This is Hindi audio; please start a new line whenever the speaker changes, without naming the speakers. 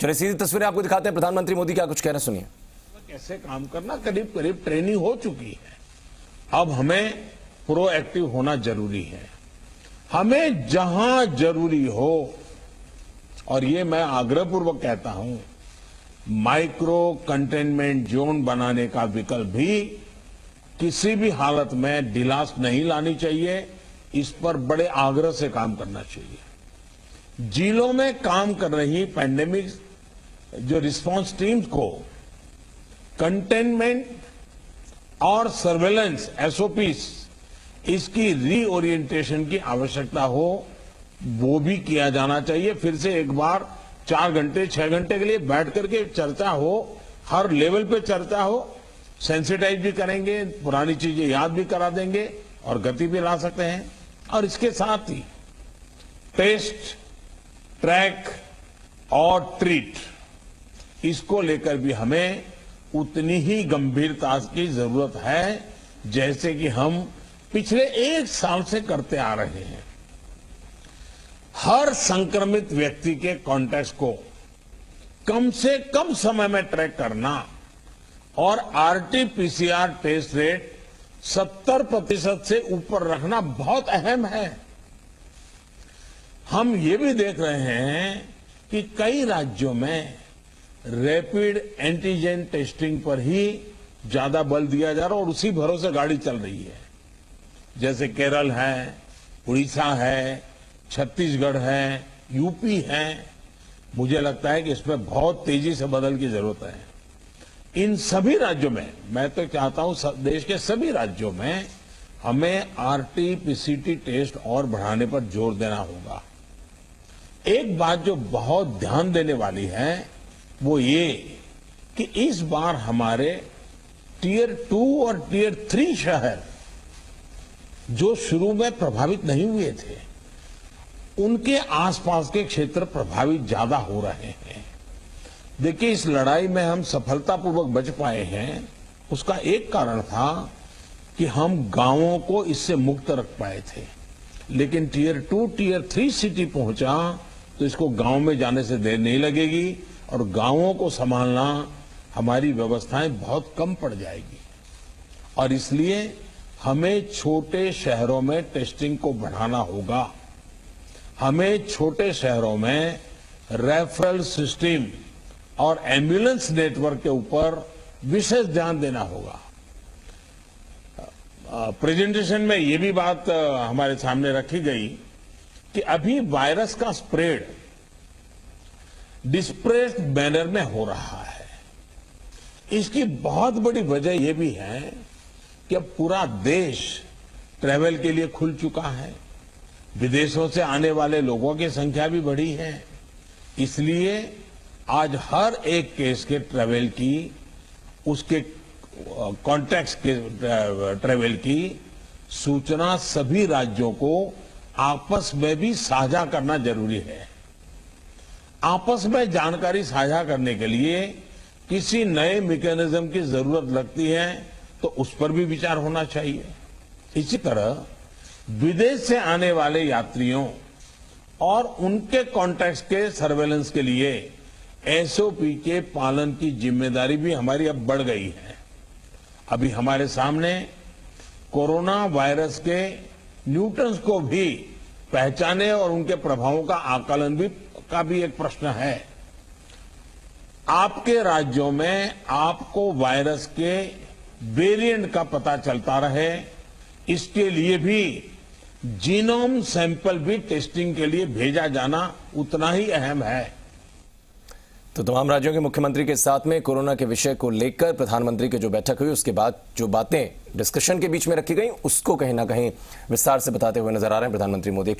चलिए सीधी तस्वीरें आपको दिखाते हैं। प्रधानमंत्री मोदी क्या कुछ कह रहे हैं, सुनिए।
कैसे काम करना, करीब करीब ट्रेनिंग हो चुकी है। अब हमें प्रोएक्टिव होना जरूरी है। हमें जहां जरूरी हो, और ये मैं आग्रहपूर्वक कहता हूं, माइक्रो कंटेनमेंट जोन बनाने का विकल्प भी किसी भी हालत में ढिलास नहीं लानी चाहिए। इस पर बड़े आग्रह से काम करना चाहिए। जिलों में काम कर रही पैंडेमिक जो रिस्पांस टीम्स को कंटेनमेंट और सर्वेलेंस एसओपीस इसकी रीओरिएंटेशन की आवश्यकता हो, वो भी किया जाना चाहिए। फिर से एक बार 4 घंटे 6 घंटे के लिए बैठ करके चर्चा हो, हर लेवल पे चर्चा हो, सेंसिटाइज भी करेंगे, पुरानी चीजें याद भी करा देंगे और गति भी ला सकते हैं। और इसके साथ ही टेस्ट, ट्रैक और ट्रीट, इसको लेकर भी हमें उतनी ही गंभीरता की जरूरत है जैसे कि हम पिछले 1 साल से करते आ रहे हैं। हर संक्रमित व्यक्ति के कॉन्टैक्ट को कम से कम समय में ट्रैक करना और आरटी-पीसीआर टेस्ट रेट 70% से ऊपर रखना बहुत अहम है। हम ये भी देख रहे हैं कि कई राज्यों में रैपिड एंटीजन टेस्टिंग पर ही ज्यादा बल दिया जा रहा है और उसी भरोसे गाड़ी चल रही है। जैसे केरल है, उड़ीसा है, छत्तीसगढ़ है, यूपी है। मुझे लगता है कि इसमें बहुत तेजी से बदल की जरूरत है। इन सभी राज्यों में, मैं तो चाहता हूं देश के सभी राज्यों में हमें आरटी-पीसीटी टेस्ट और बढ़ाने पर जोर देना होगा। एक बात जो बहुत ध्यान देने वाली है वो ये कि इस बार हमारे टियर 2 और टियर 3 शहर जो शुरू में प्रभावित नहीं हुए थे, उनके आसपास के क्षेत्र प्रभावित ज्यादा हो रहे हैं। देखिए, इस लड़ाई में हम सफलतापूर्वक बच पाए हैं, उसका एक कारण था कि हम गांवों को इससे मुक्त रख पाए थे। लेकिन टियर 2, टियर 3 सिटी पहुंचा तो इसको गांव में जाने से देर नहीं लगेगी और गांवों को संभालना हमारी व्यवस्थाएं बहुत कम पड़ जाएगी। और इसलिए हमें छोटे शहरों में टेस्टिंग को बढ़ाना होगा। हमें छोटे शहरों में रेफरल सिस्टम और एम्बुलेंस नेटवर्क के ऊपर विशेष ध्यान देना होगा। प्रेजेंटेशन में ये भी बात हमारे सामने रखी गई कि अभी वायरस का स्प्रेड डिस्प्रेस्ड मैनर में हो रहा है। इसकी बहुत बड़ी वजह यह भी है कि अब पूरा देश ट्रैवल के लिए खुल चुका है। विदेशों से आने वाले लोगों की संख्या भी बढ़ी है। इसलिए आज हर एक केस के ट्रैवल की, उसके कॉन्टैक्ट्स के ट्रैवल की सूचना सभी राज्यों को आपस में भी साझा करना जरूरी है। आपस में जानकारी साझा करने के लिए किसी नए मैकेनिज्म की जरूरत लगती है तो उस पर भी विचार होना चाहिए। इसी तरह विदेश से आने वाले यात्रियों और उनके कॉन्टैक्ट्स के सर्वेलेंस के लिए एसओपी के पालन की जिम्मेदारी भी हमारी अब बढ़ गई है। अभी हमारे सामने कोरोना वायरस के न्यूट्रंस को भी पहचाने और उनके प्रभावों का आकलन का भी एक प्रश्न है। आपके राज्यों में आपको वायरस के वेरिएंट का पता चलता रहे, इसके लिए भी जीनोम सैंपल भी टेस्टिंग के लिए भेजा जाना उतना ही अहम है।
तो तमाम राज्यों के मुख्यमंत्री के साथ में कोरोना के विषय को लेकर प्रधानमंत्री की जो बैठक हुई, उसके बाद जो बातें डिस्कशन के बीच में रखी गई, उसको कहीं ना कहीं विस्तार से बताते हुए नजर आ रहे हैं प्रधानमंत्री मोदी।